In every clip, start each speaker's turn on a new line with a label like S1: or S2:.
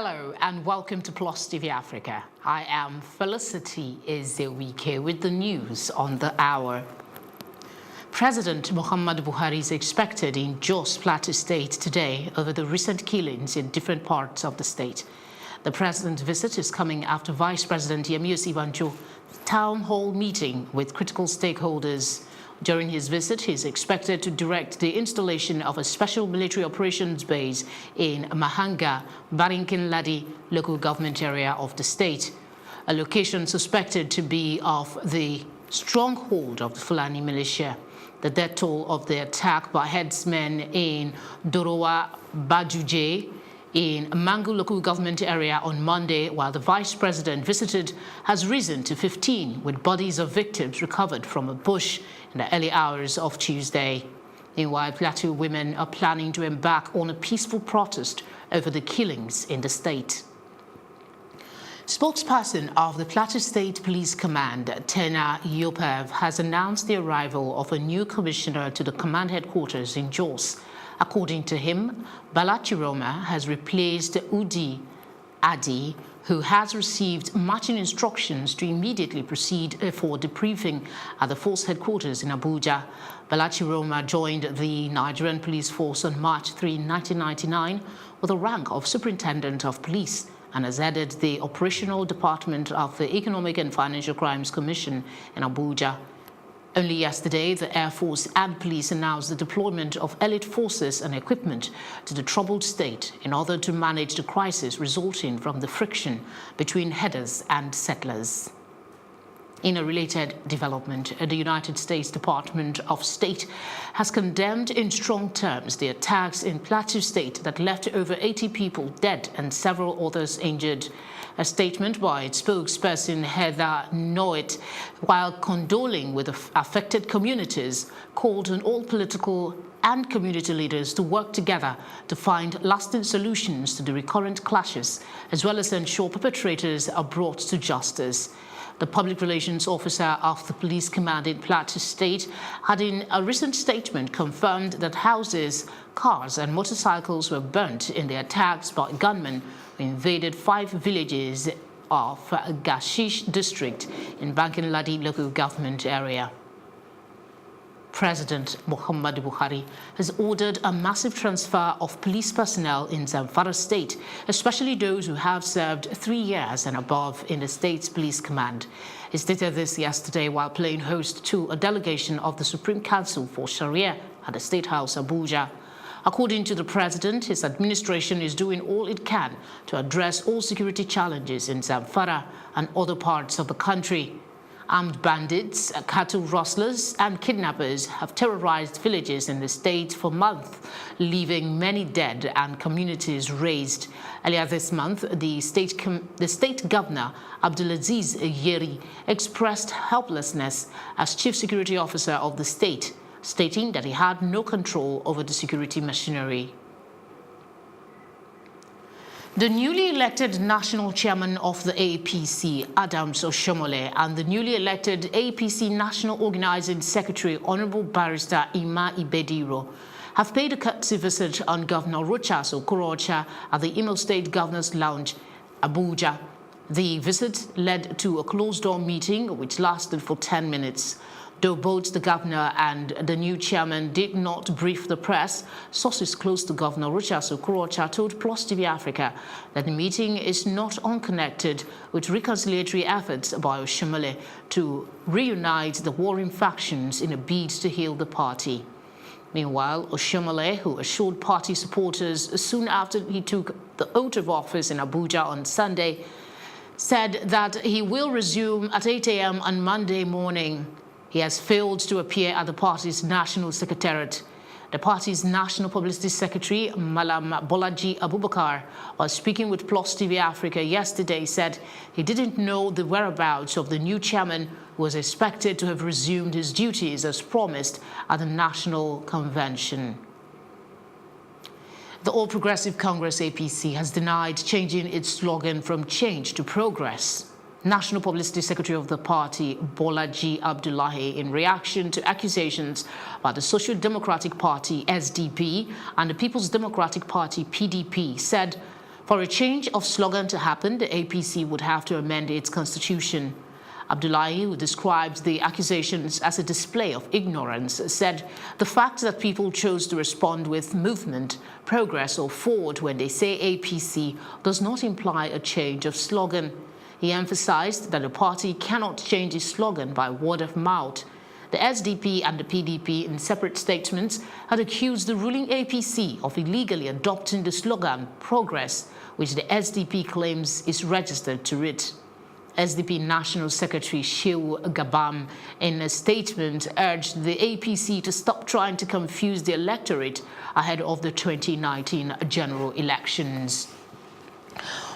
S1: Hello and welcome to Plus TV Africa. I am Felicity Ezewike with the news on the hour. President Muhammadu Buhari is expected in Jos, Plateau State today over the recent killings in different parts of the state. The president's visit is coming after Vice President Yemi Osinbajo's town hall meeting with critical stakeholders. During his visit, he is expected to direct the installation of a special military operations base in Mahanga, Barinkin Ladi local government area of the state, a location suspected to be of the stronghold of the Fulani militia. The death toll of the attack by headsmen in Dorowa Bajuje in Mangu local government area on Monday, while the vice president visited, has risen to 15, with bodies of victims recovered from a bush in the early hours of Tuesday. Meanwhile, Plateau women are planning to embark on a peaceful protest over the killings in the state. Spokesperson of the Plateau State Police Command, Tena Yopev, has announced the arrival of a new commissioner to the command headquarters in Jos. According to him, Balachiroma has replaced Udi Adi, who has received marching instructions to immediately proceed for debriefing at the force headquarters in Abuja. Balachiroma joined the Nigerian Police Force on March 3, 1999, with the rank of Superintendent of Police, and has headed the operational department of the Economic and Financial Crimes Commission in Abuja. Only yesterday, the Air Force and police announced the deployment of elite forces and equipment to the troubled state in order to manage the crisis resulting from the friction between herders and settlers. In a related development, the United States Department of State has condemned in strong terms the attacks in Plateau State that left over 80 people dead and several others injured. A statement by its spokesperson, Heather Nauert, while condoling with the affected communities, called on all political and community leaders to work together to find lasting solutions to the recurrent clashes, as well as ensure perpetrators are brought to justice. The public relations officer of the police command in Plateau State had in a recent statement confirmed that houses, cars and motorcycles were burnt in the attacks by gunmen who invaded 5 villages of Gashish district in Bankin Ladi local government area. President Muhammadu Buhari has ordered a massive transfer of police personnel in Zamfara State, especially those who have served 3 years and above in the state's police command. He stated this yesterday while playing host to a delegation of the Supreme Council for Sharia at the State House, Abuja. According to the president, his administration is doing all it can to address all security challenges in Zamfara and other parts of the country. Armed bandits, cattle rustlers and kidnappers have terrorized villages in the state for months, leaving many dead and communities razed. Earlier this month, the state governor, Abdulaziz Yeri, expressed helplessness as chief security officer of the state, stating that he had no control over the security machinery. The newly elected national chairman of the APC, Adams Oshiomole, and the newly elected APC National Organizing Secretary, Honorable Barrister Ima Ibediro, have paid a courtesy visit on Governor Rocha's Okorocha at the Imo State Governor's Lounge, Abuja. The visit led to a closed-door meeting which lasted for 10 minutes. Though both the governor and the new chairman did not brief the press, sources close to Governor Rocha's Okorocha told Plus TV Africa that the meeting is not unconnected with reconciliatory efforts by Oshiomole to reunite the warring factions in a bid to heal the party. Meanwhile, Oshiomole, who assured party supporters soon after he took the oath of office in Abuja on Sunday, said that he will resume at 8 a.m. on Monday morning. He has failed to appear at the party's national secretariat. The party's national publicity secretary, Malam Bolaji Abubakar, while speaking with Plus TV Africa yesterday, said he didn't know the whereabouts of the new chairman, who was expected to have resumed his duties as promised at the national convention. The All Progressive Congress APC has denied changing its slogan from change to progress. National Publicity Secretary of the party, Bolaji Abdullahi, in reaction to accusations by the Social Democratic Party, SDP, and the People's Democratic Party, PDP, said For a change of slogan to happen, the APC would have to amend its constitution. Abdullahi, who described the accusations as a display of ignorance, said the fact that people chose to respond with movement, progress or forward when they say APC does not imply a change of slogan. He emphasized that the party cannot change its slogan by word of mouth. The SDP and the PDP, in separate statements, had accused the ruling APC of illegally adopting the slogan Progress, which the SDP claims is registered to it. SDP National Secretary Shehu Gabam, in a statement, urged the APC to stop trying to confuse the electorate ahead of the 2019 general elections.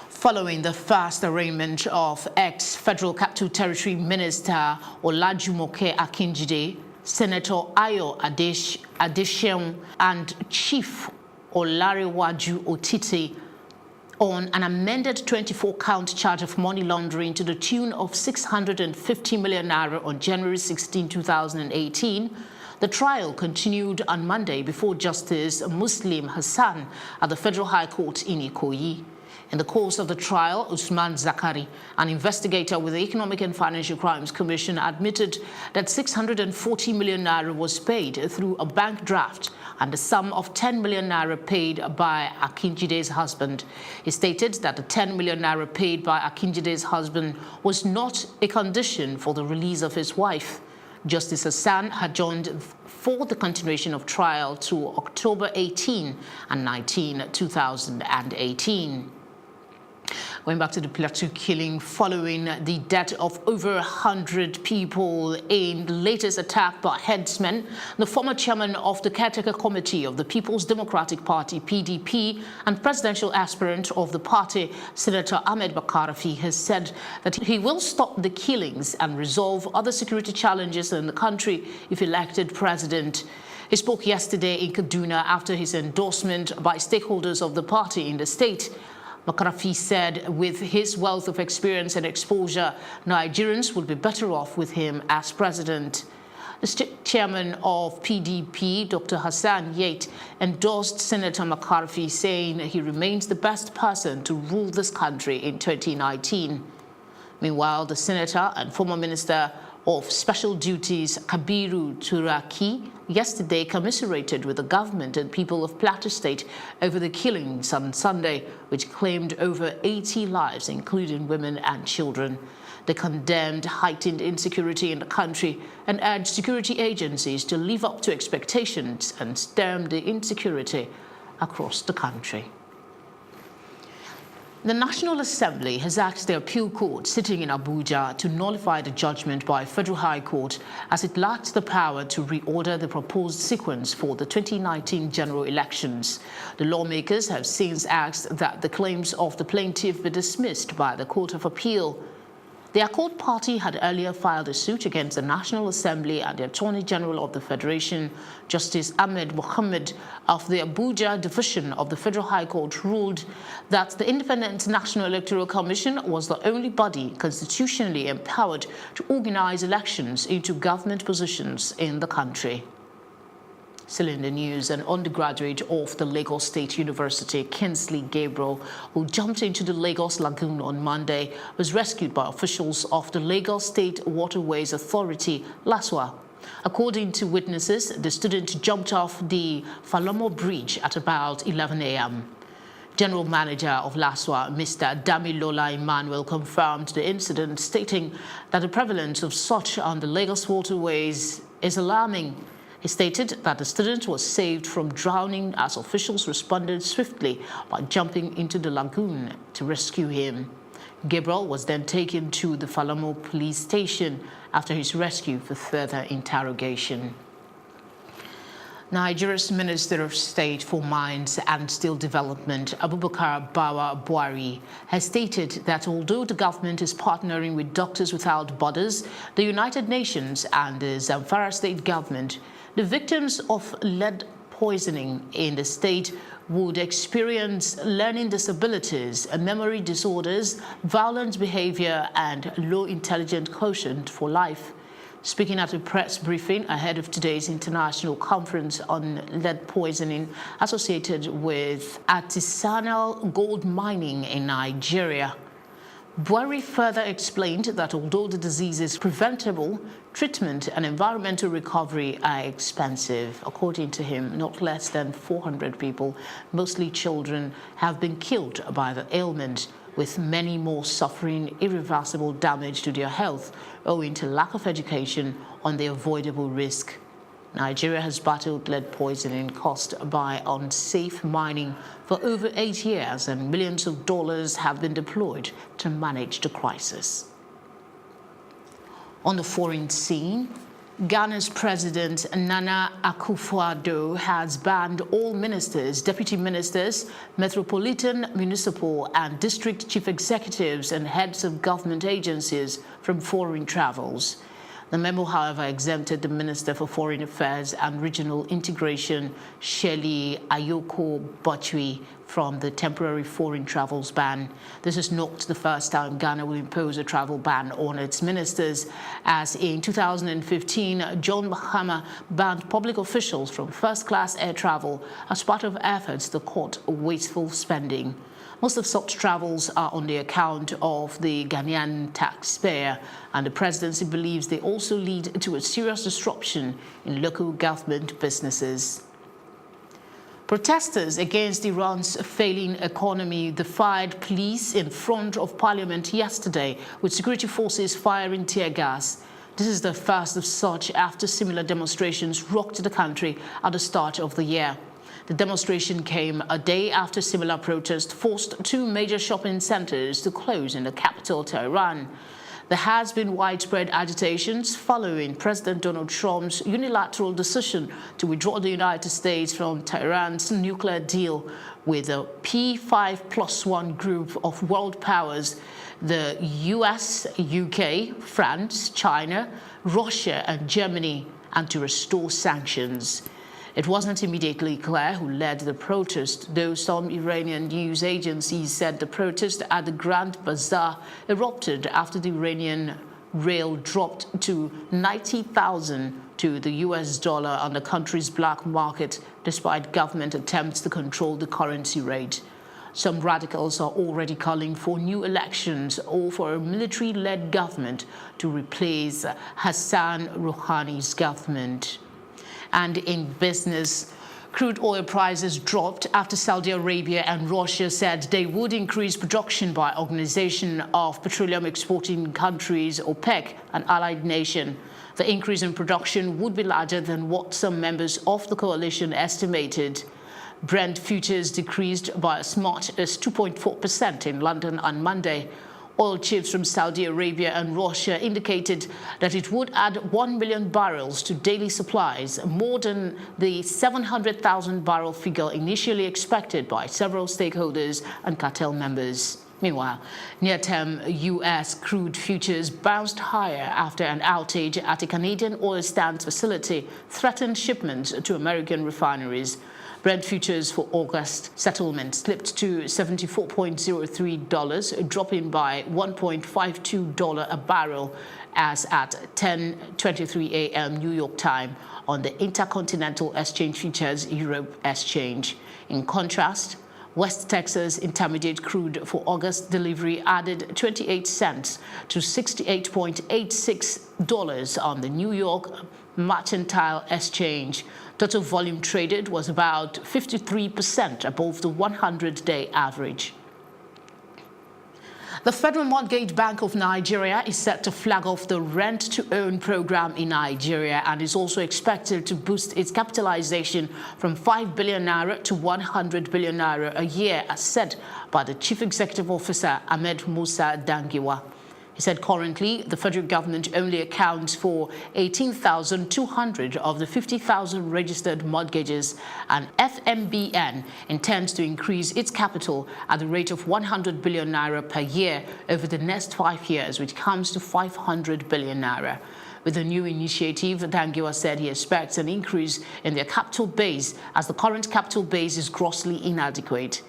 S1: Following the first arraignment of ex-Federal Capital Territory Minister Olajumoke Akinjide, Senator Ayo Adesheun and Chief Olarewaju Otite on an amended 24-count charge of money laundering to the tune of 650 million naira on January 16, 2018, the trial continued on Monday before Justice Muslim Hassan at the Federal High Court in Ikoyi. In the course of the trial, Usman Zakari, an investigator with the Economic and Financial Crimes Commission, admitted that 640 million naira was paid through a bank draft and the sum of 10 million naira paid by Akinjide's husband. He stated that the 10 million naira paid by Akinjide's husband was not a condition for the release of his wife. Justice Hassan adjourned for the continuation of trial to October 18 and 19, 2018. Going back to the Plateau killing following the death of over 100 people in the latest attack by headsmen, the former chairman of the caretaker committee of the People's Democratic Party, PDP, and presidential aspirant of the party, Senator Ahmed Bakarafi, has said that he will stop the killings and resolve other security challenges in the country if elected president. He spoke yesterday in Kaduna after his endorsement by stakeholders of the party in the state. Bakarafi said with his wealth of experience and exposure, Nigerians would be better off with him as president. The chairman of PDP, Dr. Hassan Yate, endorsed Senator Bakarafi, saying he remains the best person to rule this country in 2019. Meanwhile, the senator and former minister of Special Duties, Kabiru Turaki, yesterday commiserated with the government and people of Plateau State over the killings on Sunday, which claimed over 80 lives, including women and children. They condemned heightened insecurity in the country and urged security agencies to live up to expectations and stem the insecurity across the country. The National Assembly has asked the appeal court sitting in Abuja to nullify the judgment by Federal High Court as it lacks the power to reorder the proposed sequence for the 2019 general elections. The lawmakers have since asked that the claims of the plaintiff be dismissed by the Court of Appeal. The Accord Party had earlier filed a suit against the National Assembly and the Attorney General of the Federation. Justice Ahmed Mohammed of the Abuja Division of the Federal High Court ruled that the Independent National Electoral Commission was the only body constitutionally empowered to organize elections into government positions in the country. Still in the news, an undergraduate of the Lagos State University, Kingsley Gabriel, who jumped into the Lagos Lagoon on Monday, was rescued by officials of the Lagos State Waterways Authority, LASWA. According to witnesses, the student jumped off the Falomo Bridge at about 11 a.m. General Manager of LASWA, Mr. Damilola Emmanuel, confirmed the incident, stating that the prevalence of such on the Lagos waterways is alarming. He stated that the student was saved from drowning as officials responded swiftly by jumping into the lagoon to rescue him. Gabriel was then taken to the Falomo police station after his rescue for further interrogation. Nigeria's Minister of State for Mines and Steel Development, Abubakar Bawa Buhari, has stated that although the government is partnering with Doctors Without Borders, the United Nations and the Zamfara state government, the victims of lead poisoning in the state would experience learning disabilities, memory disorders, violent behavior, and low intelligence quotient for life. Speaking at a press briefing ahead of today's international conference on lead poisoning associated with artisanal gold mining in Nigeria, Buhari further explained that although the disease is preventable, treatment and environmental recovery are expensive. According to him, not less than 400 people, mostly children, have been killed by the ailment, with many more suffering irreversible damage to their health owing to lack of education on the avoidable risk. Nigeria has battled lead poisoning caused by unsafe mining for over 8 years, and millions of dollars have been deployed to manage the crisis. On the foreign scene, Ghana's President Nana Akufo-Addo has banned all ministers, deputy ministers, metropolitan, municipal and district chief executives and heads of government agencies from foreign travels. The memo, however, exempted the Minister for Foreign Affairs and Regional Integration, Shirley Ayoko-Botchwi, from the temporary foreign travels ban. This is not the first time Ghana will impose a travel ban on its ministers, as in 2015, John Mahama banned public officials from first-class air travel as part of efforts to cut wasteful spending. Most of such travels are on the account of the Ghanaian taxpayer, and the presidency believes they also lead to a serious disruption in local government businesses. Protesters against Iran's failing economy defied police in front of parliament yesterday, with security forces firing tear gas. This is the first of such after similar demonstrations rocked the country at the start of the year. The demonstration came a day after similar protests forced 2 major shopping centers to close in the capital, Tehran. There has been widespread agitations following President Donald Trump's unilateral decision to withdraw the United States from Tehran's nuclear deal with the P5+1 group of world powers, the US, UK, France, China, Russia and Germany, and to restore sanctions. It wasn't immediately clear who led the protest, though some Iranian news agencies said the protest at the Grand Bazaar erupted after the Iranian rial dropped to 90,000 to the US dollar on the country's black market, despite government attempts to control the currency rate. Some radicals are already calling for new elections or for a military-led government to replace Hassan Rouhani's government. And in business, crude oil prices dropped after Saudi Arabia and Russia said they would increase production by Organization of Petroleum Exporting Countries, OPEC, an allied nation. The increase in production would be larger than what some members of the coalition estimated. Brent futures decreased by as much as 2.4% in London on Monday. Oil chiefs from Saudi Arabia and Russia indicated that it would add 1 million barrels to daily supplies, more than the 700,000 barrel figure initially expected by several stakeholders and cartel members. Meanwhile, near-term U.S. crude futures bounced higher after an outage at a Canadian oil sands facility threatened shipments to American refineries. Brent futures for August settlement slipped to $74.03, dropping by $1.52 a barrel as at 10:23 a.m. New York time on the Intercontinental Exchange Futures Europe Exchange. In contrast, West Texas Intermediate crude for August delivery added 28 cents to $68.86 on the New York Mercantile Exchange. Total volume traded was about 53% above the 100-day average. The Federal Mortgage Bank of Nigeria is set to flag off the rent-to-own program in Nigeria and is also expected to boost its capitalization from 5 billion naira to 100 billion naira a year, as said by the Chief Executive Officer Ahmed Musa Dangiwa. He said currently the federal government only accounts for 18,200 of the 50,000 registered mortgages, and FMBN intends to increase its capital at the rate of 100 billion naira per year over the next 5 years, which comes to 500 billion naira. With the new initiative, Dangiwa said he expects an increase in their capital base as the current capital base is grossly inadequate.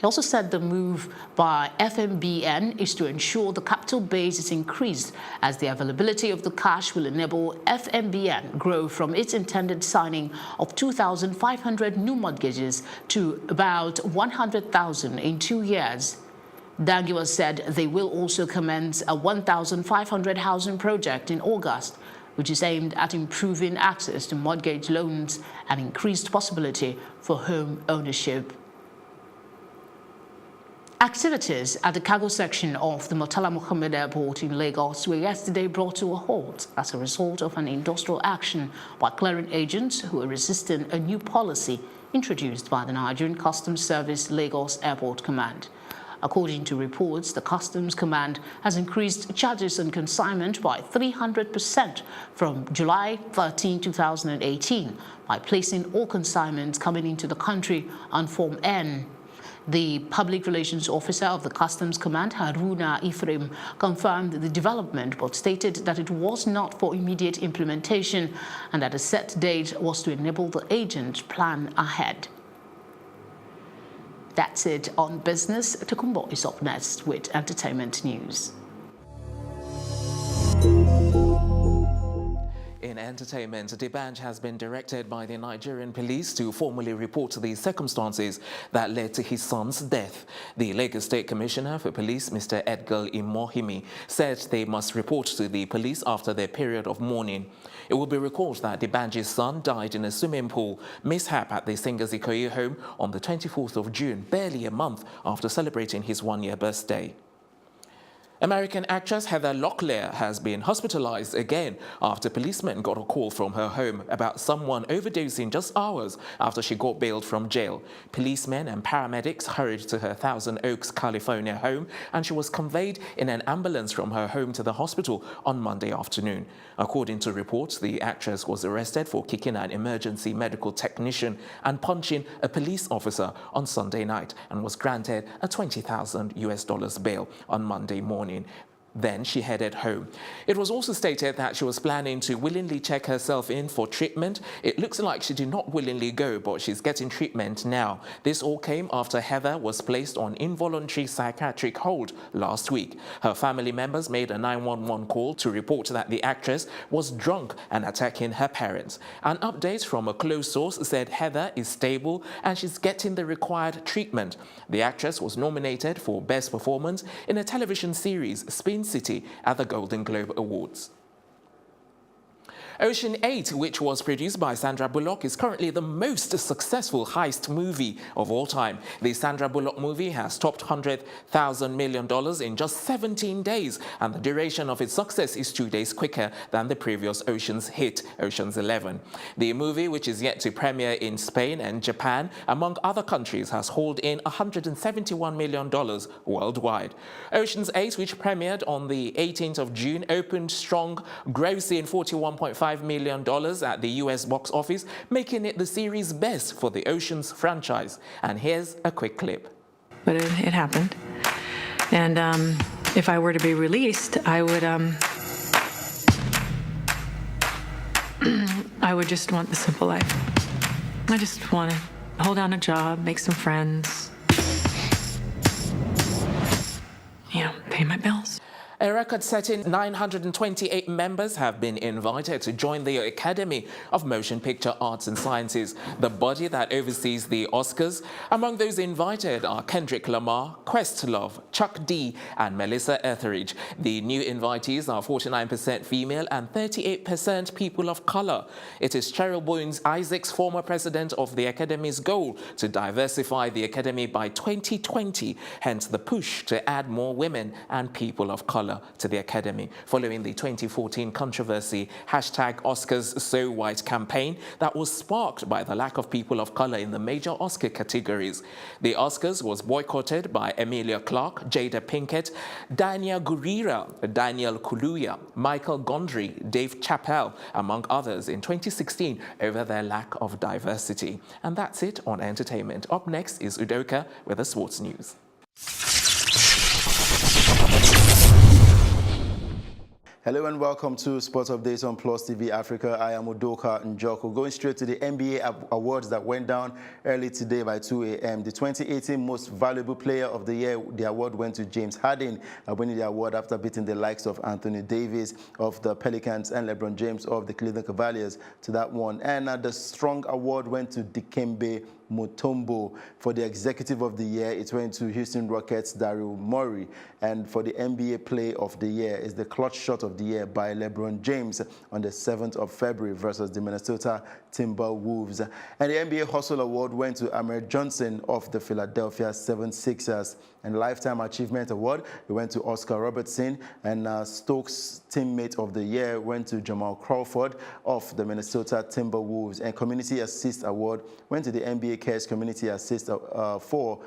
S1: He also said the move by FMBN is to ensure the capital base is increased, as the availability of the cash will enable FMBN grow from its intended signing of 2,500 new mortgages to about 100,000 in 2 years. Dangiwa said they will also commence a 1,500 housing project in August, which is aimed at improving access to mortgage loans and increased possibility for home ownership. Activities at the cargo section of the Murtala Mohammed Airport in Lagos were yesterday brought to a halt as a result of an industrial action by clearing agents who are resisting a new policy introduced by the Nigerian Customs Service Lagos Airport Command. According to reports, the Customs Command has increased charges on consignment by 300% from July 13, 2018 by placing all consignments coming into the country on Form N. The Public Relations Officer of the Customs Command, Haruna Ephraim, confirmed the development but stated that it was not for immediate implementation and that a set date was to enable the agent plan ahead. That's it on business. Tokumbo is up next with entertainment news.
S2: In entertainment, D'banj has been directed by the Nigerian police to formally report the circumstances that led to his son's death. The Lagos State Commissioner for Police, Mr. Edgar Imohimi, said they must report to the police after their period of mourning. It will be recalled that D'banj's son died in a swimming pool mishap at the singer's Ikoyi home on the 24th of June, barely a month after celebrating his one-year birthday. American actress Heather Locklear has been hospitalized again after policemen got a call from her home about someone overdosing just hours after she got bailed from jail. Policemen and paramedics hurried to her Thousand Oaks, California home, and she was conveyed in an ambulance from her home to the hospital on Monday afternoon. According to reports, the actress was arrested for kicking an emergency medical technician and punching a police officer on Sunday night and was granted a $20,000 bail on Monday morning. Then she headed home. It was also stated that she was planning to willingly check herself in for treatment. It looks like she did not willingly go, but she's getting treatment now. This all came after Heather was placed on involuntary psychiatric hold last week. Her family members made a 911 call to report that the actress was drunk and attacking her parents. An update from a close source said Heather is stable and she's getting the required treatment. The actress was nominated for Best Performance in a television series, Spin City, at the Golden Globe Awards. Ocean 8, which was produced by Sandra Bullock, is currently the most successful heist movie of all time. The Sandra Bullock movie has topped $100,000 million in just 17 days, and the duration of its success is 2 days quicker than the previous Ocean's hit, Ocean's 11. The movie, which is yet to premiere in Spain and Japan, among other countries, has hauled in $171 million worldwide. Ocean's 8, which premiered on the 18th of June, opened strong, grossing $41.5 million at the US box office, making it the series' best for the Ocean's franchise. And here's a quick clip.
S3: But it happened. And if I were to be released, I would just want the simple life. I just want to hold down a job, make some friends, pay my bills.
S2: A record-setting 928 members have been invited to join the Academy of Motion Picture Arts and Sciences, the body that oversees the Oscars. Among those invited are Kendrick Lamar, Questlove, Chuck D, and Melissa Etheridge. The new invitees are 49% female and 38% people of color. It is Cheryl Bones Isaacs, former president of the Academy's goal to diversify the Academy by 2020, hence the push to add more women and people of color to the Academy, following the 2014 controversy #OscarsSoWhite campaign that was sparked by the lack of people of color in the major Oscar categories. The Oscars was boycotted by Emilia Clarke, Jada Pinkett, Dania Gurira, Daniel Kaluuya, Michael Gondry, Dave Chappelle, among others, in 2016 over their lack of diversity. And that's it on entertainment. Up next is Udoka with the sports news.
S4: Hello and welcome to Sports Updates on Plus TV Africa. I am Udoka Njoko. Going straight to the NBA awards that went down early today by 2 a.m. The 2018 Most Valuable Player of the Year, the award went to James Harden, winning the award after beating the likes of Anthony Davis of the Pelicans and LeBron James of the Cleveland Cavaliers to that one. And the Strong Award went to Dikembe Mutombo. For the Executive of the Year, it went to Houston Rockets' Daryl Morey. And for the NBA Play of the Year is the Clutch Shot of the Year by LeBron James on the 7th of February versus the Minnesota Timberwolves. And the NBA Hustle Award went to Amir Johnson of the Philadelphia 76ers. And Lifetime Achievement Award, it went to Oscar Robertson. And Stokes Teammate of the Year went to Jamal Crawford of the Minnesota Timberwolves. And Community Assist Award went to the NBA Cares Community Assist for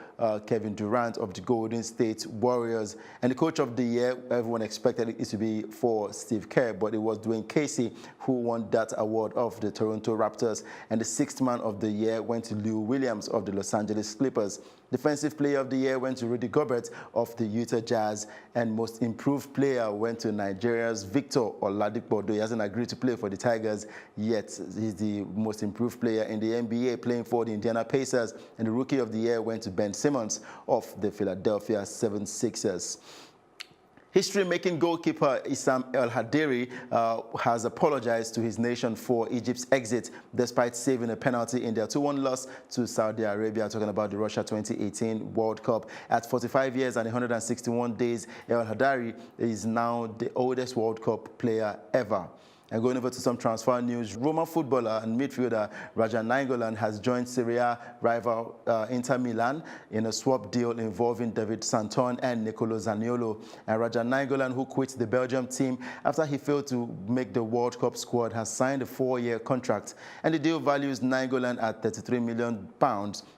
S4: Kevin Durant of the Golden State Warriors. And the Coach of the Year, everyone expected it to be for Steve Kerr, but it was Dwayne Casey who won that award of the Toronto Raptors. And the Sixth Man of the Year went to Lou Williams of the Los Angeles Clippers. Defensive Player of the Year went to Rudy Gobert of the Utah Jazz. And Most Improved Player went to Nigeria's Victor Oladipo. He hasn't agreed to play for the Tigers yet. He's the most improved player in the NBA, playing for the Indiana Pacers. And the Rookie of the Year went to Ben Simmons of the Philadelphia 76ers. History-making goalkeeper Issam El Hadiri has apologized to his nation for Egypt's exit despite saving a penalty in their 2-1 loss to Saudi Arabia, talking about the Russia 2018 World Cup. At 45 years and 161 days, El Hadiri is now the oldest World Cup player ever. And going over to some transfer news, Roma footballer and midfielder Raja Nainggolan has joined Serie A rival Inter Milan in a swap deal involving David Santon and Nicolo Zaniolo. And Raja Nainggolan, who quit the Belgium team after he failed to make the World Cup squad, has signed a 4-year contract. And the deal values Nainggolan at £33 million,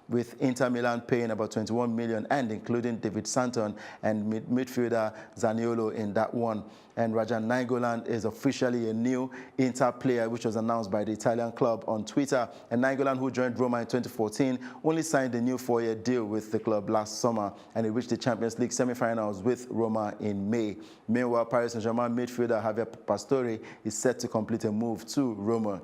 S4: with Inter Milan paying about $21 million, and including David Santon and midfielder Zaniolo in that one. And Raja Nainggolan is officially a new Inter player, which was announced by the Italian club on Twitter. And Nainggolan, who joined Roma in 2014, only signed a new 4-year deal with the club last summer, and he reached the Champions League semi-finals with Roma in May. Meanwhile, Paris Saint-Germain midfielder Javier Pastore is set to complete a move to Roma.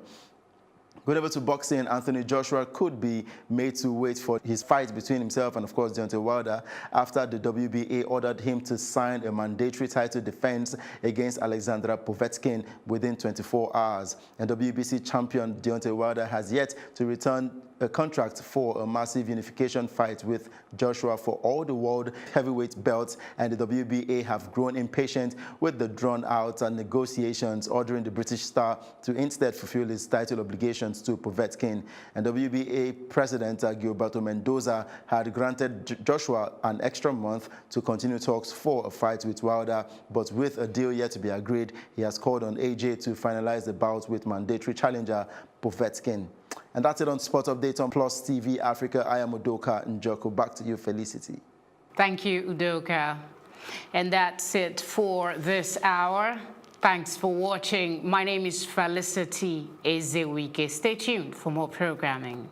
S4: Going over to boxing, Anthony Joshua could be made to wait for his fight between himself and, of course, Deontay Wilder after the WBA ordered him to sign a mandatory title defense against Alexandra Povetskin within 24 hours. And WBC champion Deontay Wilder has yet to return a contract for a massive unification fight with Joshua for all the world heavyweight belts, and the WBA have grown impatient with the drawn-out negotiations, ordering the British star to instead fulfill his title obligations to Povetskin. And WBA President Gilberto Mendoza had granted Joshua an extra month to continue talks for a fight with Wilder, but with a deal yet to be agreed, he has called on AJ to finalize the bout with mandatory challenger Povetskin. And that's it on Sports Update on Plus TV Africa. I am Udoka Njoko. Back to you, Felicity.
S1: Thank you, Udoka. And that's it for this hour. Thanks for watching. My name is Felicity Ezewike. Stay tuned for more programming.